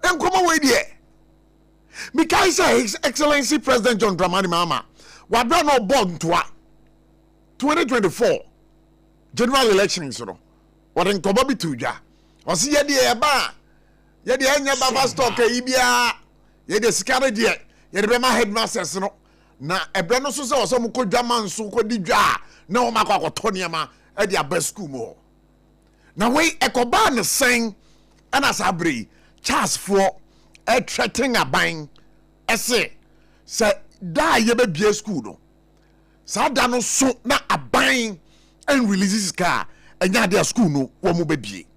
and come away there. Because His Excellency President John Dramani Mahama, what done no born to 2024 general elections, you know, what in Kobabi Tuja, or see the bar, yet the Anya Baba stock, Ibia, yet the scarred yet, yet the headmasters, no, na a branosus or some could Jaman so could dija, no Mako Tonyama at their best school more. Now, wait, a Koban saying, and as Abri, Charles for a threatening a bang, say, die ye be school no. Sa da no so na a bang and releases car and ya their school no one mo be.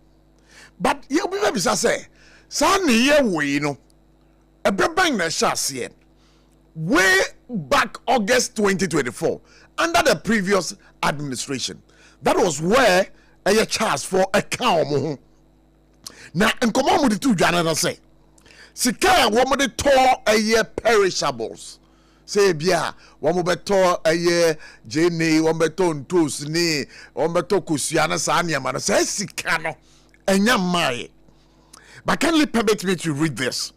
But ye be say, sa ni ye we no. A bang na sha see way back August 2024 under the previous administration. That was where a charge for a cow mo. Now, and come on with the two Janana say. Sika woman de tore a year perishables. Say bia, woman beto a year Jenny, one beton toast ni, one beto kusiana sanya man. Say Sikano, and yamai. But kindly permit me to read this.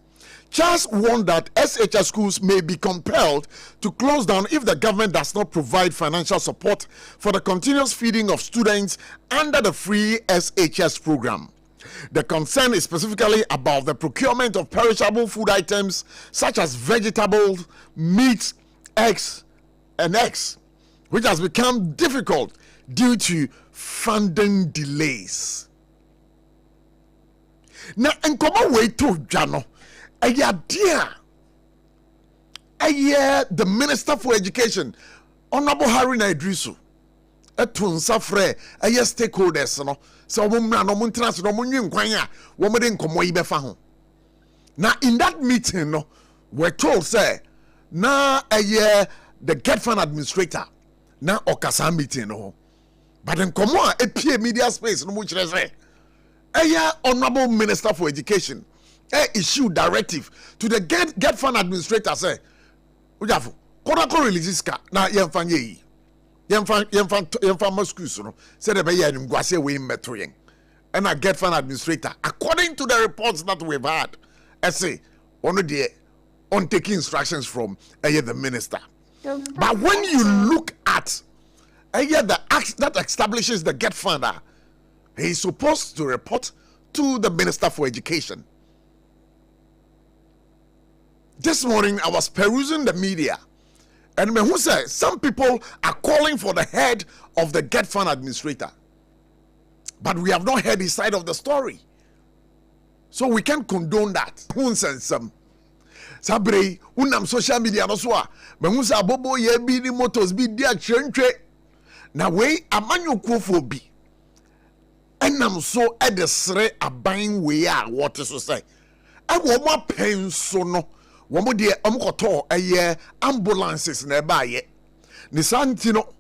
Charles warned that SHS schools may be compelled to close down if the government does not provide financial support for the continuous feeding of students under the free SHS program. The concern is specifically about the procurement of perishable food items such as vegetables, meat, eggs, which has become difficult due to funding delays. Now, in common way to Jano, the Minister for Education, Honorable Haruna Idrisu, etun safre stakeholders no so omumra no muntrans no munyi nkwanya wo mede nkomo yi befa ho na in that meeting no we're told say na the get fund administrator na okasa meeting no but nkomo a epie media space no mu kire say Honorable Minister for Education issue directive to the get fund administrator say ujafo kodako releases ka na yemfanye yi yemfa schools no said the be ngwase we metoyen and I get fund administrator according to the reports that we've had say one of the on taking instructions from the minister. But when you look at the act that establishes the get funder, he is supposed to report to the Minister for Education. This morning I was perusing the media, and who said some people are calling for the head of the get fund administrator, but we have not heard his side of the story, so we can't condone that. Sabre unam social media no so a mehu sa bobo ye bi ni motors bi dia twentwe na we amanyokofo bi enam so edesre aban we a what so say e wo mo penso no wo mo de omkoto ambulances na ba ye ni santi no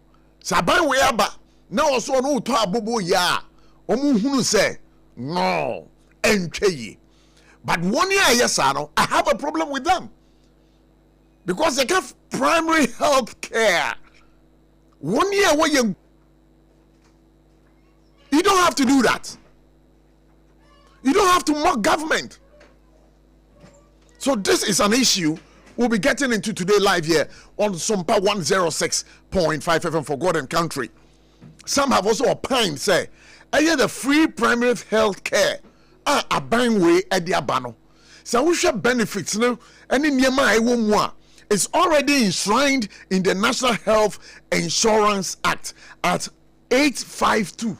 saban we aba na oso no to abobo ya omu hunu say no entwe yi. But 1 year, yes, I have a problem with them. Because they have primary health care. 1 year where you don't have to do that. You don't have to mock government. So this is an issue we'll be getting into today live here on SOMPA 106.5 FM for God and Country. Some have also opined, say, the free primary health care a bang way at the abano. So we share benefits no and in Yama it's already enshrined in the National Health Insurance Act at 852.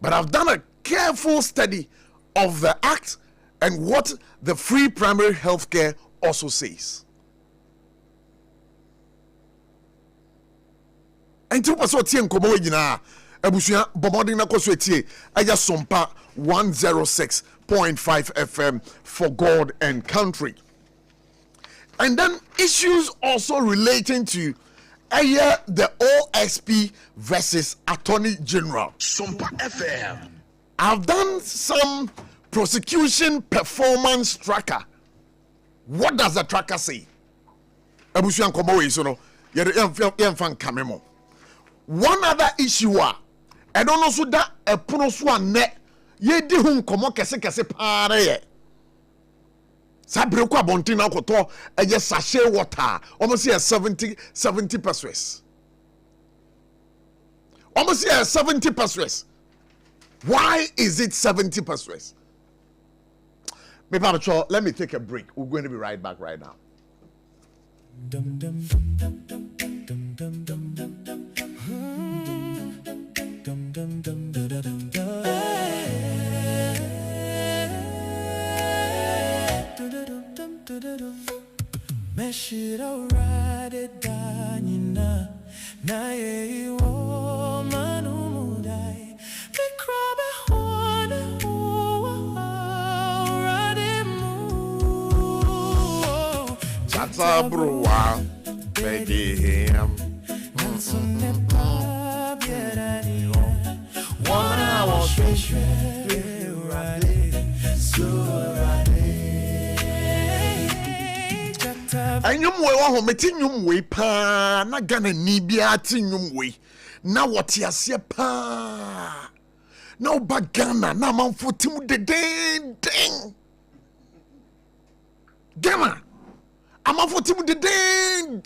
But I've done a careful study of the act and what the free primary health care also says. And to pass what Tien Komo Yina Abusia Bomoding Nakoswetie Aya Sompa 106.5 FM for God and Country. And then issues also relating to the OSP versus Attorney General. SOMPA FM. I've done some prosecution performance tracker. What does the tracker say? Abusia Komo Yisono Yemfan Kamemo. One other issue I don't know so that a pronoswa net ye di hun komo kese pare ye Sabre kwa bontin na koto eye sachet water almost here 70 pesos. Almost here 70 pesos. Why is it 70 pesos? Let me take a break. We're going to be right back right now. Sabroa, baby him. Anyum we wa ho metinyum we pa na Ghana ni bia tinyum we na wote ase pa na oba Ghana na manfo timu de den Ghana amanfo timu de den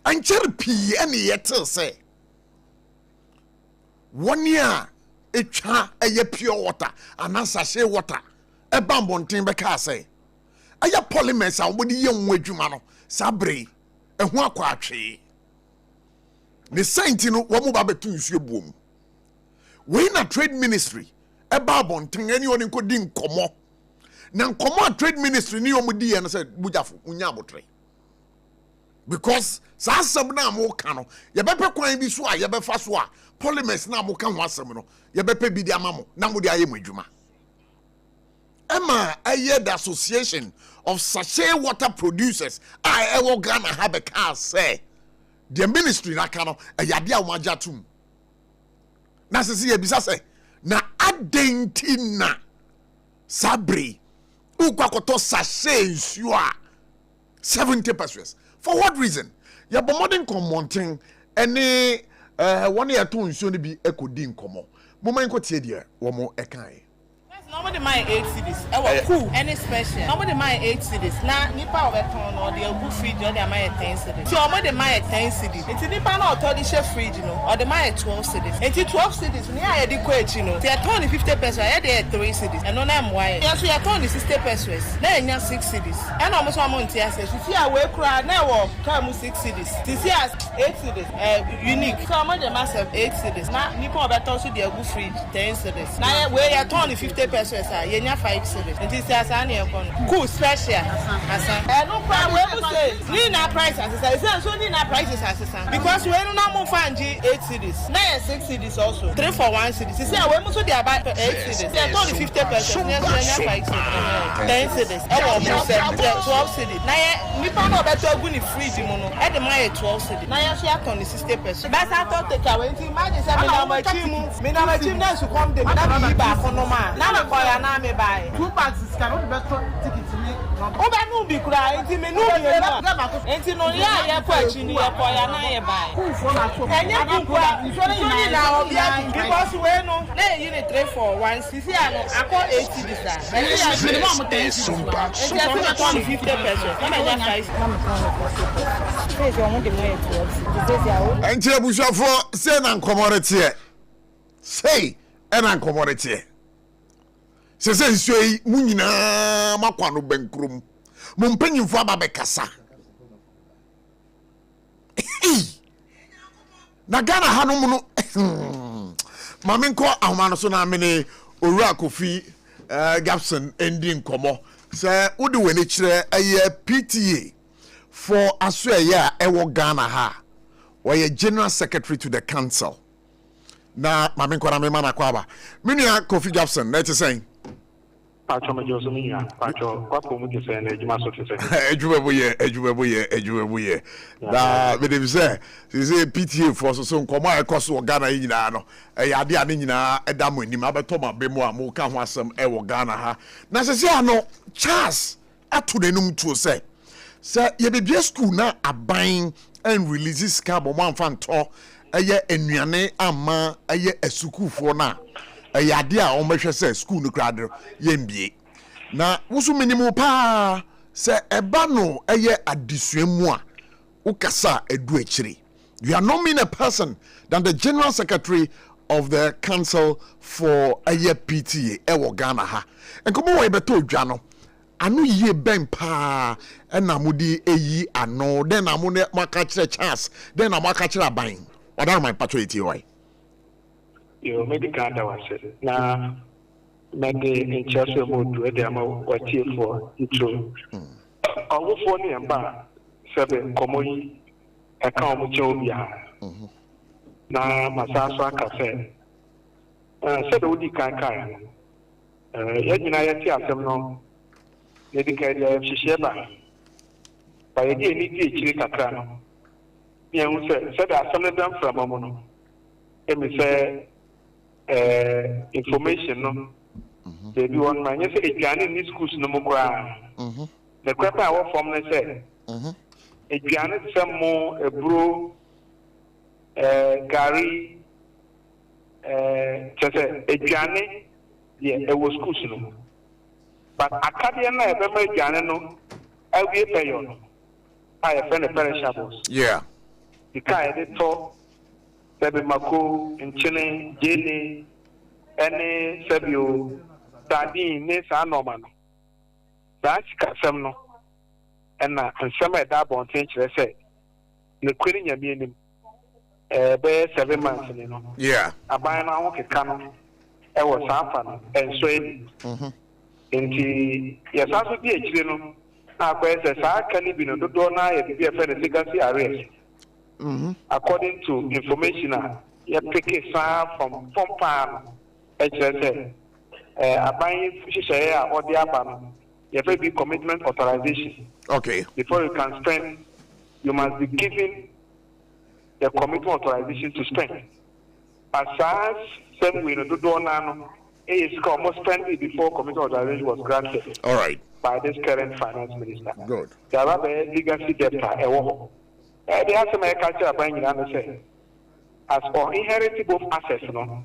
ancher pii ene yetel say one year etwa eye pure water anasa she water e bambonten be ka say aya polymers a wodi ye nwa adwuma no sabre ehu akwa atwe ne saint no wo mo ba betu nsuo buom we na trade ministry e ba bonten ani oni nkodi nkomo na nkomo trade ministry ni omudi ye no say bujafo unya abotre because sa asem na mo ka no ye bepe kwan bi so a ye befa so a polymers na mo ka ho asem no ye bepe bi di amamo na mo di aye mo adwuma Emma, I hear the Association of Sachet Water Producers. I ever gonna have a car say the ministry na kano a yadia umajatum. Na sisi ebisa say na adentina sabri ukwakoto sachet nsua 70 pesos. For what reason? Ya bomodin komonting any one year to nsuo ni bi ekodi nkomo. Moma nko tie dia wo mo ekan. Nobody mind 8 cities. Cool. Any special. Nobody mind 8 cities. Now, Nipa over town or the good fridge or they mind 10 cities. So, nobody mind 10 cities. It's Nipa not or the chef fridge, you know, or they mind 12 cities. It's 12 cities. We are adequate, you know. They are only 50 pesos. I had 3 cities. And on them why? Yes, we are only 60 pesos. Then you 6 cities. And almost 1 month. Yes, you see, I work right now. Come 6 cities. This year 8 cities. Unique. So, I'm the massive 8 cities. Now, Nipa over town so the good fridge 10 cities. Now, we are only 50 pesos. Yenya 5 cities. It is asani ekon. Cool special. Asa. No problem. We say ni na price asesa. Say so ni na prices asesa. Because we no na mo fanji 8 cities. Na 6 cities also. 3 for 1 city. Say we mo so dey about 8 cities. They only 50%. Yenya 5 cities. 10 cities. E wo mo say 12 cities. Na nipa no beto agu ni fridge mo no. E dey my 12 cities. Na ya so ya ton 60%. But I thought take away. Imagine say me na my team na su come dey. Na bi ba kono ma. Na ya na me buy 2 bags cannot be best ticket to me. O be no bi kura enti me no bi na enti no ya ya kwa chi ni ya kwa ya na ye buy enye kura ni na obia because we no na yi ni 3 for 1 cc ano akọ 80 bisa enti ya minimum 10 SOMPA 50 pesos na me ya price say you want the money to enti abushafo say na commodity say na commodity sese nsoi mu nyina makwa no bankrum mu mpanyimfo ababe kasa na Ghana hanom no mamenko ahomano so na mene owura Kofi Gapson ending nkomo se wode wani kire aye PTA for asoya ewo Ghana ha were general secretary to the council na mamenko na me mana kwaba menua Kofi Gapson na say Pacho majoso minya pacho kwa pomu kise na ejuma so kise ejuwebuye na me dem say PTA for so nkomo ekoso Ghana nyina no ya ade ane nyina edam anim abeto ma bemu a mo ka ho asem e wo Ghana ha na sese ano Charles ato nenum to say ye be school na aban and releases cabo man fanto eye enuane ama eye asukufo na yade a o mehwe say school no krade ye mbie na wusu minimum pa se eba no eye adisuemu a ukasa edu echiri. You are not mean a person than the General Secretary of the Council for a PTA ewo Ghana ha. Enkomo we beto dwa no. Anu ye ben pa na mudi eyi ano then amune maka kire chance then amaka kire aban. Oda my patrioty why. Yo medical da wase. Na mede in church modu e dey ama watie for intro. Awofo ni emba sebe komoyi eka omuche obia. Na masaso aka se sebe odi kan ya nyina ya ti asem no ne dikari ya hihye ba ye di eni di echiri kakra no ye hu se da asem ne dan from mo no emi se information no they do on my say eduane ni schools no mo kwa the kwapa wo form ne se eduane se mo ebro gari tese eduane ye e was schools no but akade na e be ma eduane no awie payo no I friend perishables yeah the kai de to sebe mako nchene jene ene sebio dadi ne sa normal no that kasem no ena nsema e da bonten kire se ne kweri nyame enim be 7 months ni no yeah aban na ho keka no e wo safa no enso eni enti ya saso di echire no na kwa ese sa aka ni bi no dodo na ya bi e fe ne legacy arrears according to information you pick it from SOMPA HSA aban hihye ya odi aba no you have be commitment authorization okay before you can spend you must be given the commitment authorization to spend as same way no do na no is almost spend it before commitment authorization was granted all right by this current finance minister good there are legacy debtor ewo they have some culture buying in say as for inheritable assets no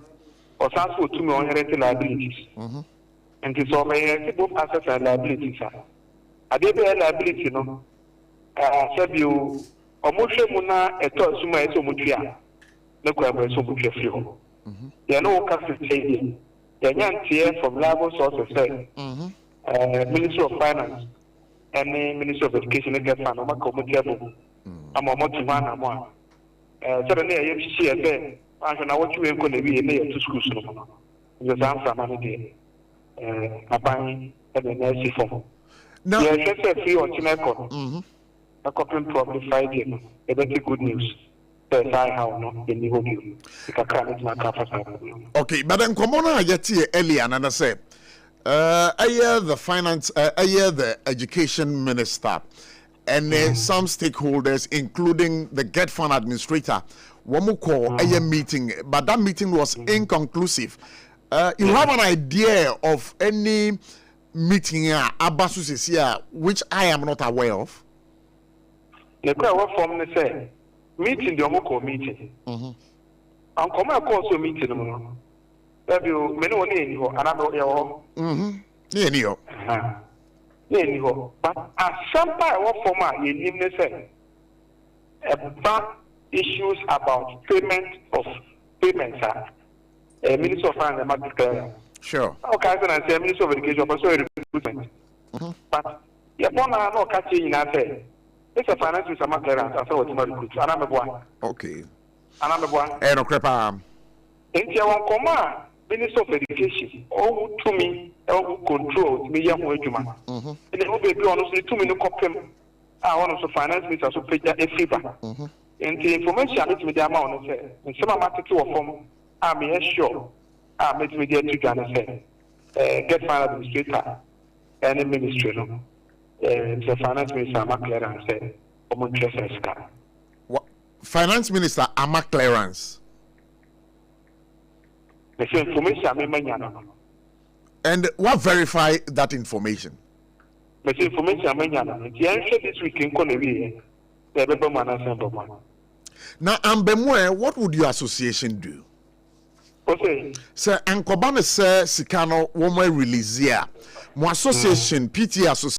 or transfer to me inherited liabilities and it's all inheritable assets and liabilities are they be liability no said you almost muna eto suma eso mutua ne kwa ba so mutua fi ho they no can say they nyantie from level sources say Ministry of Finance and Ministry of Education get fan o maka mutua bo ama mo tumana mo so the near you see say na what you go na bi na to schools no you san from am dey aban e be na si form now yeah say free or chineko a copy probably Friday no e be good news that's how no the new you ka kan ma ka fa okay but then come on yeti earlier and say the finance the education minister and some stakeholders including the get fund administrator one call a meeting but that meeting was inconclusive. You have an idea of any meeting abasus here which I am not aware of? The what form they say meeting the omoko meeting and come across meeting no that you many one in ho another yo but at some point what form you name say about issues about payment of payments Minister of Finance and declare sure okay so I say Minister of Education but so recruitment but you born no catch in say it's a finance minister clearance as what to recruit anameboa okay anameboa no crepa enti won koma Minister of Education o to me o control me ya ho adwuma and o be on so to me no kopem one of the finance minister so page a fever and the information that me dey am on say some matter to form am sure make me dey to Ghana say get finance administrator and ministry no the finance minister am clearance say o interest ska finance minister am clearance the information me manya no and what verify that information the information manya no the answer this week in Konewi the be man answer. Now, Ambemwe, what would your association do? Okay. Sir, Ankobana sir Sikano woman release here. Mo association PTA association